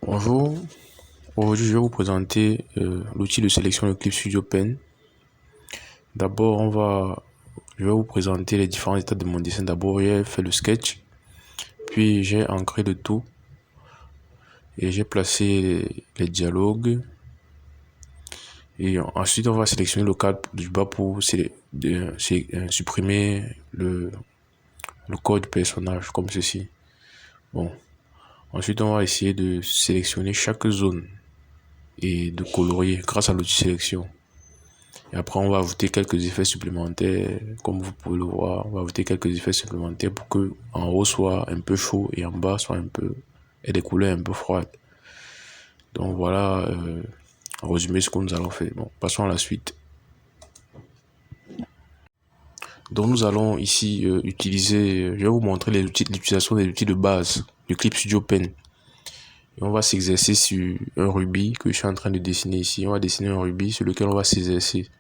Bonjour, aujourd'hui je vais vous présenter l'outil de sélection de Clip Studio Pen. D'abord je vais vous présenter les différents étapes de mon dessin. D'abord j'ai fait le sketch, puis j'ai ancré le tout et j'ai placé les dialogues. Et ensuite on va sélectionner le cadre du bas pour supprimer le corps du personnage comme ceci. Bon, ensuite on va essayer de sélectionner chaque zone et de colorier grâce à l'outil sélection. Et après, on va ajouter quelques effets supplémentaires. Comme vous pouvez le voir, on va ajouter quelques effets supplémentaires pour que en haut soit un peu chaud et en bas soit et des couleurs un peu froides. Donc voilà, en résumé, ce que nous allons faire. Bon, passons à la suite. Donc nous allons ici je vais vous montrer l'utilisation des outils de base du Clip Studio Pen. Et on va s'exercer sur un rubis que je suis en train de dessiner ici. On va dessiner un rubis sur lequel on va s'exercer.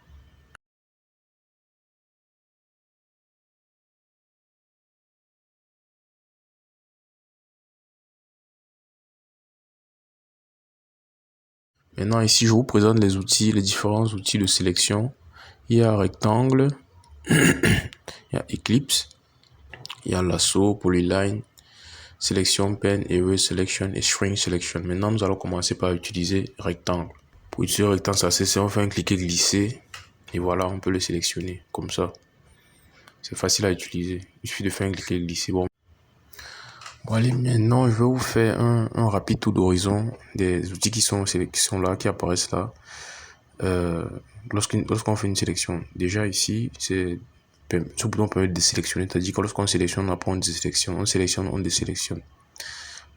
Maintenant ici, je vous présente les différents outils de sélection. Il y a rectangle, il y a ellipse, il y a lasso, polyline, sélection pen, erase selection et shrink selection. Maintenant, nous allons commencer par utiliser rectangle. Pour utiliser rectangle, c'est assez simple, on fait un cliquer glisser et voilà, on peut le sélectionner comme ça. C'est facile à utiliser. Il suffit de faire un cliquer glisser. Bon, allez, maintenant, je vais vous faire un rapide tour d'horizon des outils qui sont là, qui apparaissent là. Lorsqu'on fait une sélection, déjà ici, ce bouton permet de sélectionner, c'est-à-dire que lorsqu'on sélectionne, après on désélectionne, on sélectionne, on désélectionne.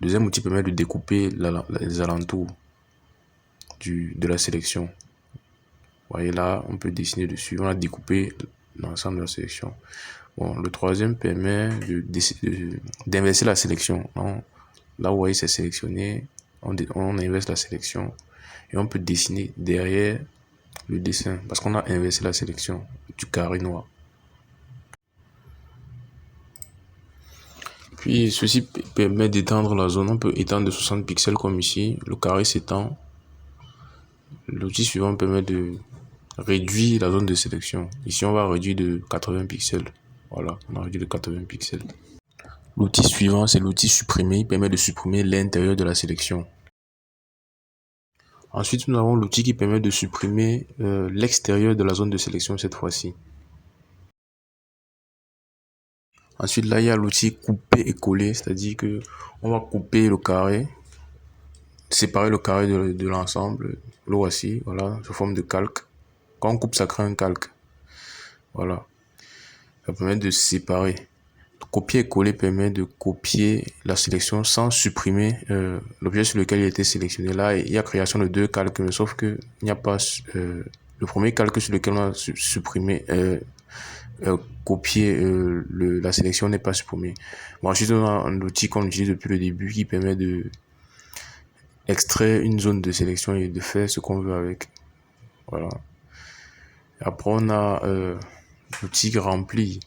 Le deuxième outil permet de découper les alentours de la sélection. Vous voyez là, on peut dessiner dessus, on a découpé l'ensemble de la sélection. Bon, le troisième permet d'inverser la sélection. Là, vous voyez, c'est sélectionné, on inverse la sélection et on peut dessiner derrière le dessin parce qu'on a inversé la sélection du carré noir. Puis ceci permet d'étendre la zone. On peut étendre de 60 pixels comme ici. Le carré s'étend. L'outil suivant permet de réduire la zone de sélection. Ici, on va réduire de 80 pixels. Voilà, on a réduit de 80 pixels. L'outil suivant, c'est l'outil supprimer. Il permet de supprimer l'intérieur de la sélection. Ensuite, nous avons l'outil qui permet de supprimer l'extérieur de la zone de sélection cette fois-ci. Ensuite, là, il y a l'outil couper et coller, c'est-à-dire que on va couper le carré, séparer le carré de l'ensemble. Le voici, voilà, sous forme de calque. Quand on coupe, ça crée un calque. Voilà. Ça permet de séparer. Copier et coller permet de copier la sélection sans supprimer l'objet sur lequel il a été sélectionné. Là, il y a création de deux calques, mais sauf que il n'y a pas le premier calque sur lequel on a supprimé, copier la sélection n'est pas supprimée. Bon, ensuite, on a un outil qu'on utilise depuis le début qui permet de extraire une zone de sélection et de faire ce qu'on veut avec. Voilà. Après, on a l'outil rempli.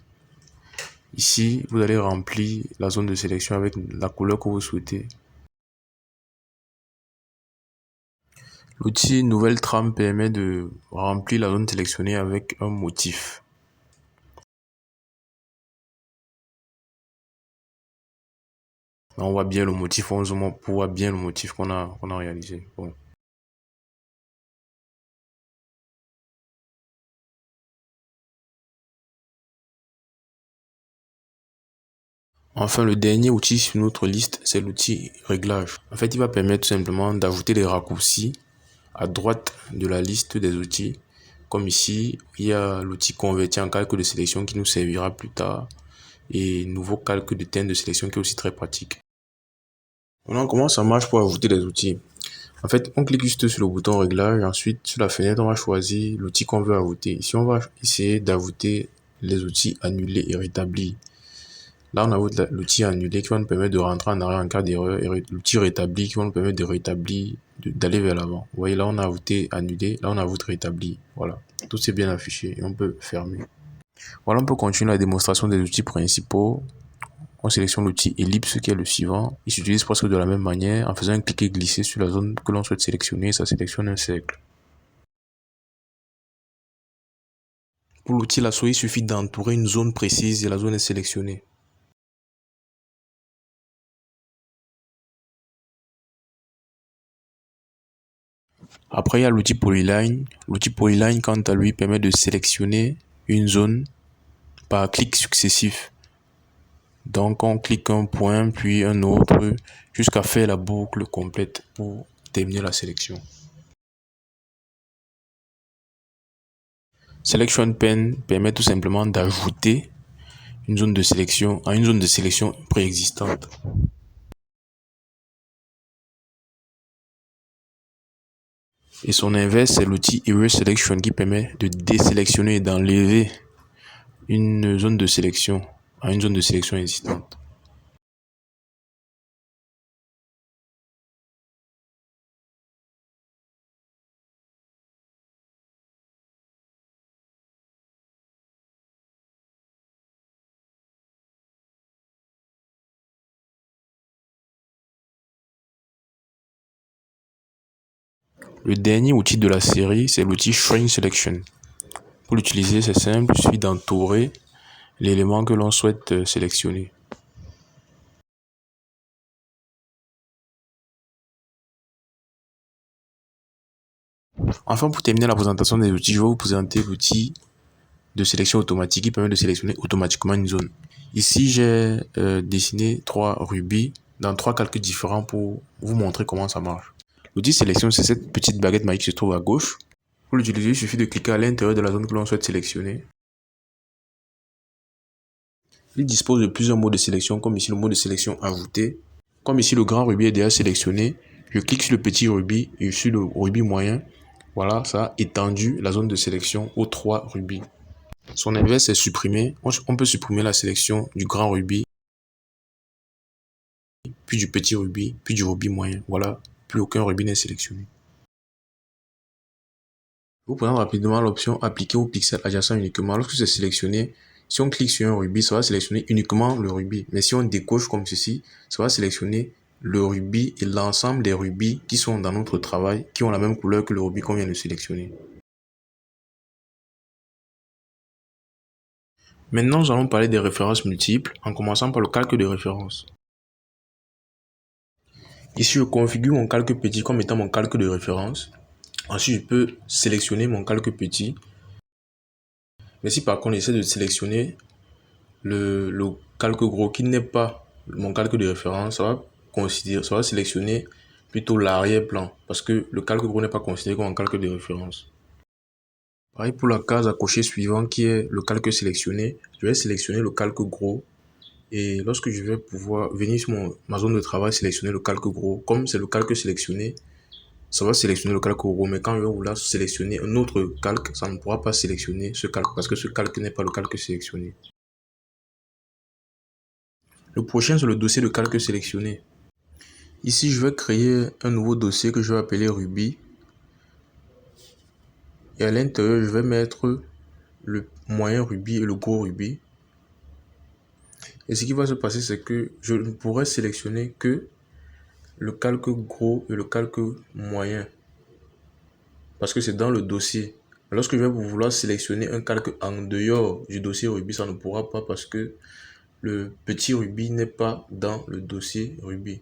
Ici, vous allez remplir la zone de sélection avec la couleur que vous souhaitez. L'outil nouvelle trame permet de remplir la zone sélectionnée avec un motif. Là, on voit bien le motif, on zoome pour voir bien le motif qu'on a réalisé. Bon. Enfin, le dernier outil sur notre liste, c'est l'outil réglage. En fait, il va permettre tout simplement d'ajouter des raccourcis à droite de la liste des outils. Comme ici, il y a l'outil convertir en calque de sélection qui nous servira plus tard et nouveau calque de teinte de sélection qui est aussi très pratique. Maintenant, comment ça marche pour ajouter des outils? En fait, on clique juste sur le bouton réglage et ensuite sur la fenêtre, on va choisir l'outil qu'on veut ajouter. Ici, on va essayer d'ajouter les outils annuler et rétablir. Là, on ajoute l'outil annuler qui va nous permettre de rentrer en arrière en cas d'erreur et l'outil rétablir qui va nous permettre de rétablir, d'aller vers l'avant. Vous voyez, là, on a ajouté annuler, là, on a ajouté rétablir. Voilà, tout c'est bien affiché et on peut fermer. Voilà, on peut continuer la démonstration des outils principaux. on sélectionne l'outil ellipse qui est le suivant. Il s'utilise presque de la même manière. En faisant un clic et glisser sur la zone que l'on souhaite sélectionner, ça sélectionne un cercle. Pour l'outil lasso, il suffit d'entourer une zone précise et la zone est sélectionnée. Après, il y a l'outil Polyline. L'outil Polyline, quant à lui, permet de sélectionner une zone par clic successif. Donc, on clique un point, puis un autre, jusqu'à faire la boucle complète pour terminer la sélection. Selection Pen permet tout simplement d'ajouter une zone de sélection à une zone de sélection préexistante. Et son inverse, c'est l'outil Erase Selection qui permet de désélectionner et d'enlever une zone de sélection à une zone de sélection existante. Le dernier outil de la série, c'est l'outil Shrink Selection. Pour l'utiliser, c'est simple, il suffit d'entourer l'élément que l'on souhaite sélectionner. Enfin, pour terminer la présentation des outils, je vais vous présenter l'outil de sélection automatique qui permet de sélectionner automatiquement une zone. Ici, j'ai dessiné 3 rubis dans 3 calques différents pour vous montrer comment ça marche. L'outil sélection, c'est cette petite baguette magique qui se trouve à gauche. Pour l'utiliser, il suffit de cliquer à l'intérieur de la zone que l'on souhaite sélectionner. Il dispose de plusieurs modes de sélection, comme ici le mode de sélection ajouté. Comme ici le grand rubis est déjà sélectionné, je clique sur le petit rubis et sur le rubis moyen. Voilà, ça a étendu la zone de sélection aux 3 rubis. Son inverse est supprimé. On peut supprimer la sélection du grand rubis, puis du petit rubis, puis du rubis moyen. Voilà, plus aucun rubis n'est sélectionné. Vous prenez rapidement l'option appliquer au pixel adjacent uniquement. Lorsque c'est sélectionné, si on clique sur un rubis, ça va sélectionner uniquement le rubis. Mais si on décoche comme ceci, ça va sélectionner le rubis et l'ensemble des rubis qui sont dans notre travail, qui ont la même couleur que le rubis qu'on vient de sélectionner. Maintenant, nous allons parler des références multiples, en commençant par le calque de référence. Ici, je configure mon calque petit comme étant mon calque de référence. Ensuite, je peux sélectionner mon calque petit. Mais si par contre, j'essaie de sélectionner le calque gros qui n'est pas mon calque de référence, ça va sélectionner plutôt l'arrière-plan parce que le calque gros n'est pas considéré comme un calque de référence. Pareil pour la case à cocher suivante qui est le calque sélectionné, je vais sélectionner le calque gros et lorsque je vais pouvoir venir sur ma zone de travail sélectionner le calque gros, comme c'est le calque sélectionné, ça va sélectionner le calque gros, mais quand je vais vouloir sélectionner un autre calque, ça ne pourra pas sélectionner ce calque parce que ce calque n'est pas le calque sélectionné. Le prochain, c'est le dossier de calque sélectionné. Ici, je vais créer un nouveau dossier que je vais appeler Ruby. Et à l'intérieur, je vais mettre le moyen Ruby et le gros Ruby. Et ce qui va se passer, c'est que je ne pourrai sélectionner que le calque gros et le calque moyen. Parce que c'est dans le dossier. Lorsque je vais vouloir sélectionner un calque en dehors du dossier Ruby, ça ne pourra pas parce que le petit Ruby n'est pas dans le dossier Ruby.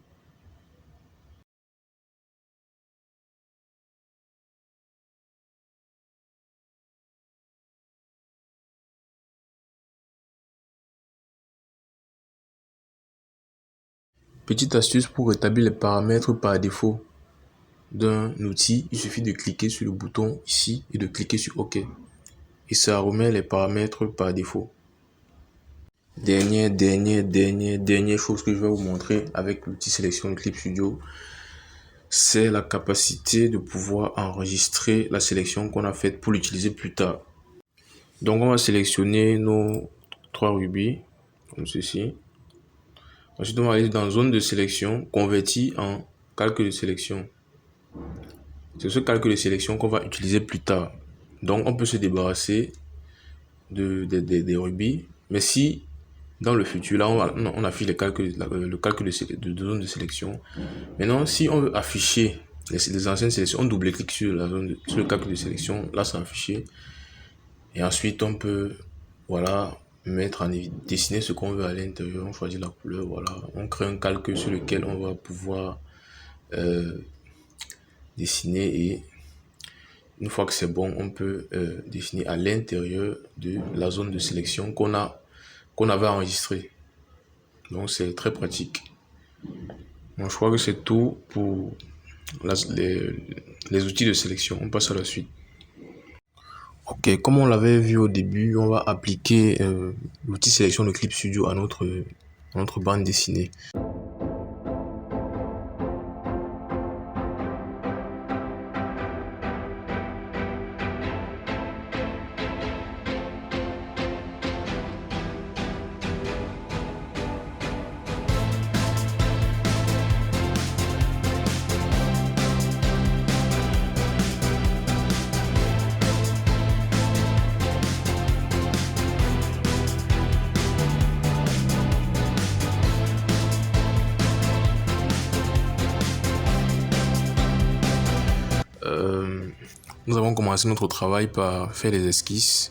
Petite astuce pour rétablir les paramètres par défaut d'un outil, il suffit de cliquer sur le bouton ici et de cliquer sur OK. Et ça remet les paramètres par défaut. Dernière chose que je vais vous montrer avec l'outil sélection de Clip Studio, c'est la capacité de pouvoir enregistrer la sélection qu'on a faite pour l'utiliser plus tard. Donc on va sélectionner nos 3 rubis, comme ceci. Ensuite on va aller dans zone de sélection, converti en calque de sélection. C'est ce calque de sélection qu'on va utiliser plus tard. Donc on peut se débarrasser des rubis. Mais si Dans le futur, là, on affiche le calcul de zone de sélection. Maintenant, si on veut afficher les anciennes sélections, on double-clique sur sur le calcul de sélection. Là, c'est affiché. Et ensuite, on peut, voilà, dessiner ce qu'on veut à l'intérieur. On choisit la couleur, voilà. On crée un calque sur lequel on va pouvoir dessiner, et une fois que c'est bon, on peut dessiner à l'intérieur de la zone de sélection qu'on avait enregistrée. Donc c'est très pratique. Donc, je crois que c'est tout pour les outils de sélection. On passe à la suite. Ok, comme on l'avait vu au début, on va appliquer l'outil sélection de Clip Studio à notre bande dessinée. Nous avons commencé notre travail par faire des esquisses.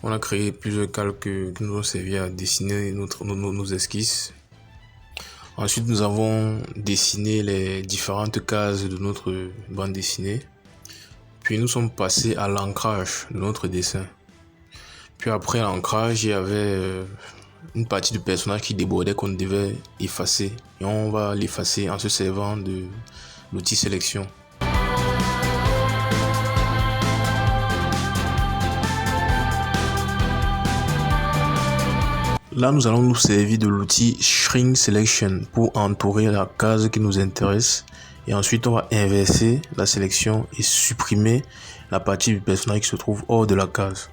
On a créé plusieurs calques qui nous ont servi à dessiner nos esquisses. Ensuite, nous avons dessiné les différentes cases de notre bande dessinée. Puis nous sommes passés à l'ancrage de notre dessin. Puis après l'ancrage, il y avait une partie du personnage qui débordait qu'on devait effacer. Et on va l'effacer en se servant de l'outil sélection. Là, nous allons nous servir de l'outil Shrink Selection pour entourer la case qui nous intéresse. Et ensuite, on va inverser la sélection et supprimer la partie du personnage qui se trouve hors de la case.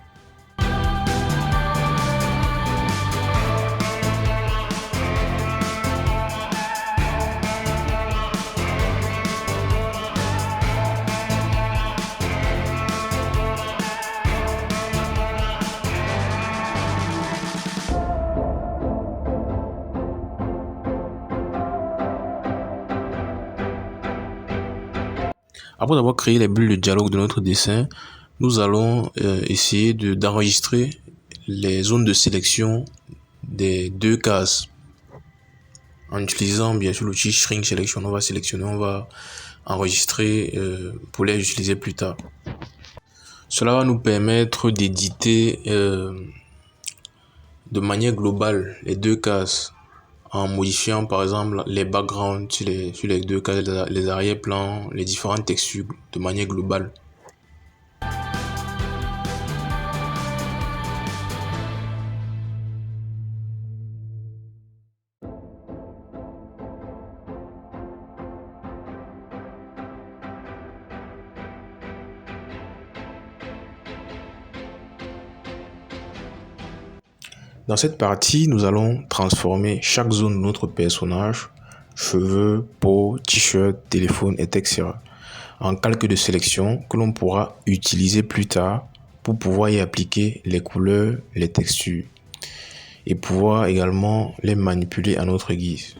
Après avoir créé les bulles de dialogue de notre dessin, nous allons essayer d'enregistrer les zones de sélection des deux cases. En utilisant bien sûr l'outil Shrink Selection, on va sélectionner, on va enregistrer pour les utiliser plus tard. Cela va nous permettre d'éditer de manière globale les deux cases, en modifiant par exemple les backgrounds sur les deux cases, les arrière-plans, les différentes textures de manière globale. Dans cette partie, nous allons transformer chaque zone de notre personnage, cheveux, peau, t-shirt, téléphone, etc. en calque de sélection que l'on pourra utiliser plus tard pour pouvoir y appliquer les couleurs, les textures et pouvoir également les manipuler à notre guise.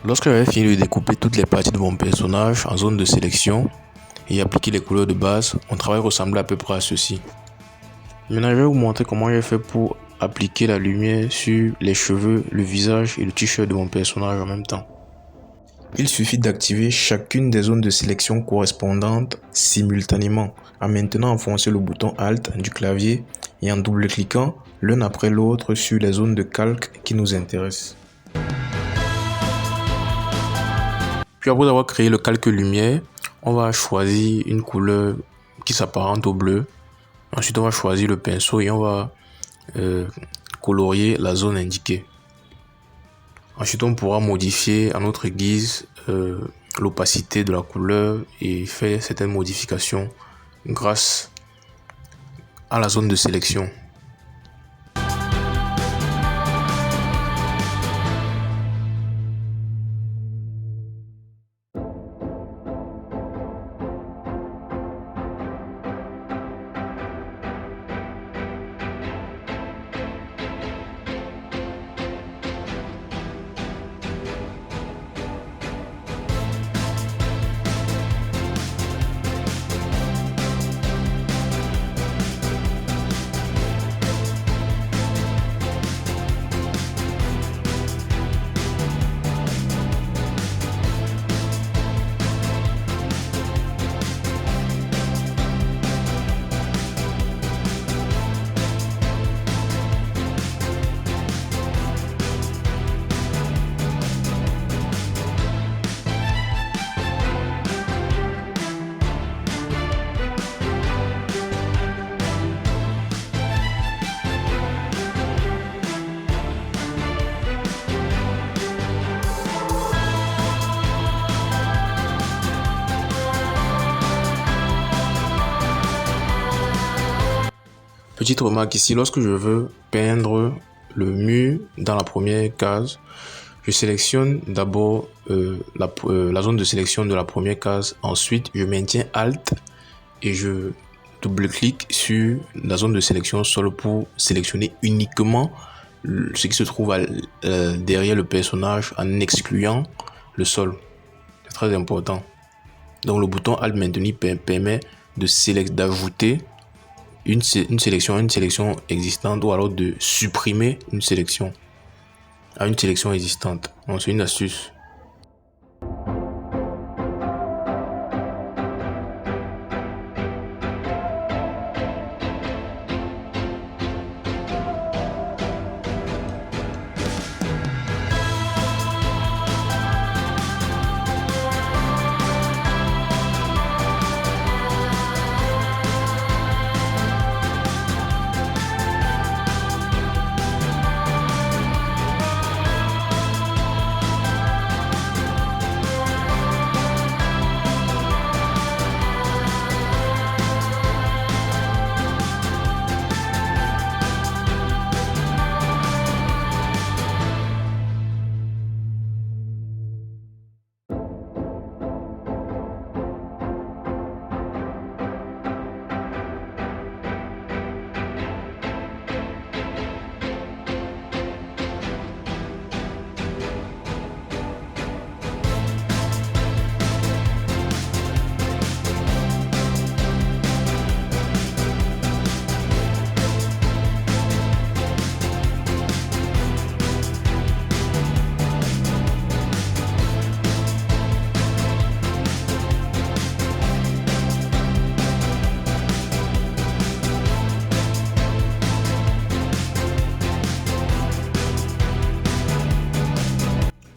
Lorsque j'avais fini de découper toutes les parties de mon personnage en zone de sélection et appliquer les couleurs de base, mon travail ressemblait à peu près à ceci. Maintenant, je vais vous montrer comment j'ai fait pour appliquer la lumière sur les cheveux, le visage et le t-shirt de mon personnage en même temps. Il suffit d'activer chacune des zones de sélection correspondantes simultanément en maintenant enfoncer le bouton Alt du clavier et en double-cliquant l'un après l'autre sur les zones de calque qui nous intéressent. Puis après avoir créé le calque lumière, on va choisir une couleur qui s'apparente au bleu. Ensuite, on va choisir le pinceau et on va colorier la zone indiquée. Ensuite, on pourra modifier à notre guise l'opacité de la couleur et faire certaines modifications grâce à la zone de sélection. Petite remarque ici, lorsque je veux peindre le mur dans la première case, je sélectionne d'abord la zone de sélection de la première case. Ensuite, je maintiens Alt et je double-clique sur la zone de sélection sol pour sélectionner uniquement ce qui se trouve derrière le personnage en excluant le sol. C'est très important. Donc le bouton Alt maintenu permet d'ajouter une sélection à une sélection existante ou alors de supprimer une sélection à une sélection existante. Donc c'est une astuce.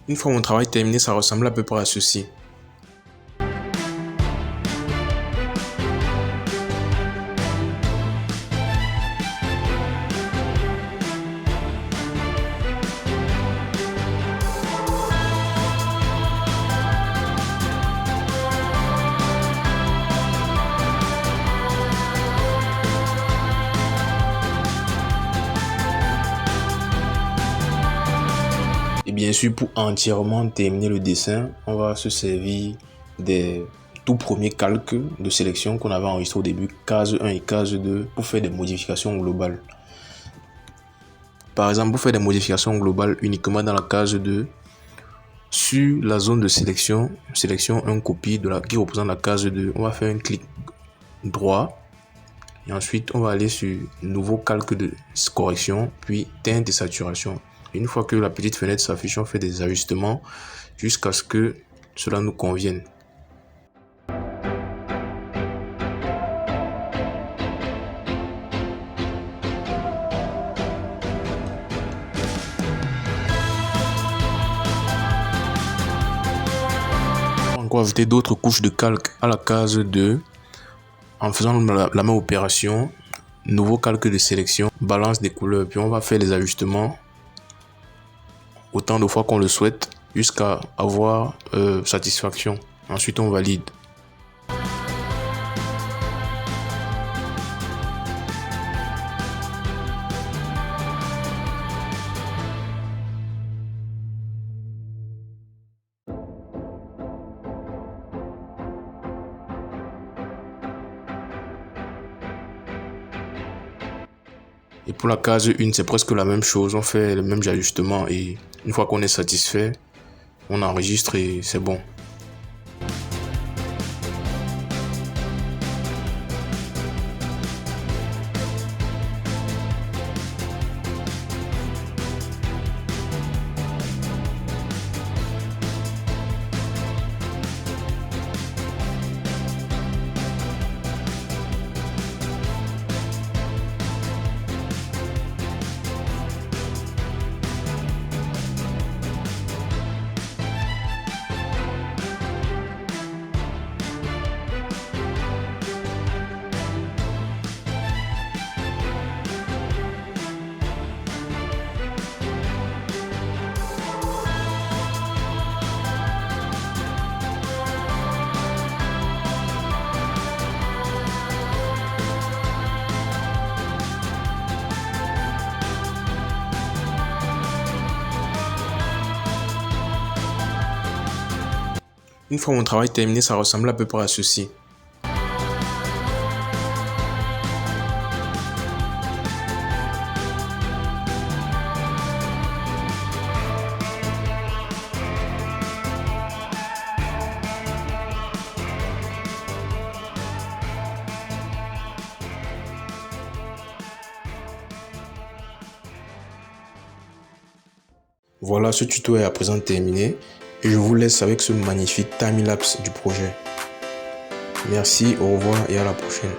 Une fois mon travail terminé, ça ressemble à peu près à ceci. Et bien sûr, pour entièrement terminer le dessin, on va se servir des tout premiers calques de sélection qu'on avait enregistré au début, case 1 et case 2, pour faire des modifications globales. Par exemple, pour faire des modifications globales uniquement dans la case 2, Sur la zone de sélection, sélection un copie qui représente la case 2. On va faire un clic droit. Et ensuite, on va aller sur nouveau calque de correction, puis teinte et saturation. Une fois que la petite fenêtre s'affiche, on fait des ajustements jusqu'à ce que cela nous convienne. On va ajouter d'autres couches de calque à la case 2 en faisant la même opération. Nouveau calque de sélection, balance des couleurs, puis on va faire les ajustements autant de fois qu'on le souhaite jusqu'à avoir satisfaction. Ensuite, on valide. Et pour la case 1, c'est presque la même chose. On fait le même ajustement et une fois qu'on est satisfait, on enregistre et c'est bon. Une fois mon travail terminé, ça ressemble à peu près à ceci. Voilà, ce tuto est à présent terminé et je vous laisse avec ce magnifique timelapse du projet. Merci, au revoir et à la prochaine.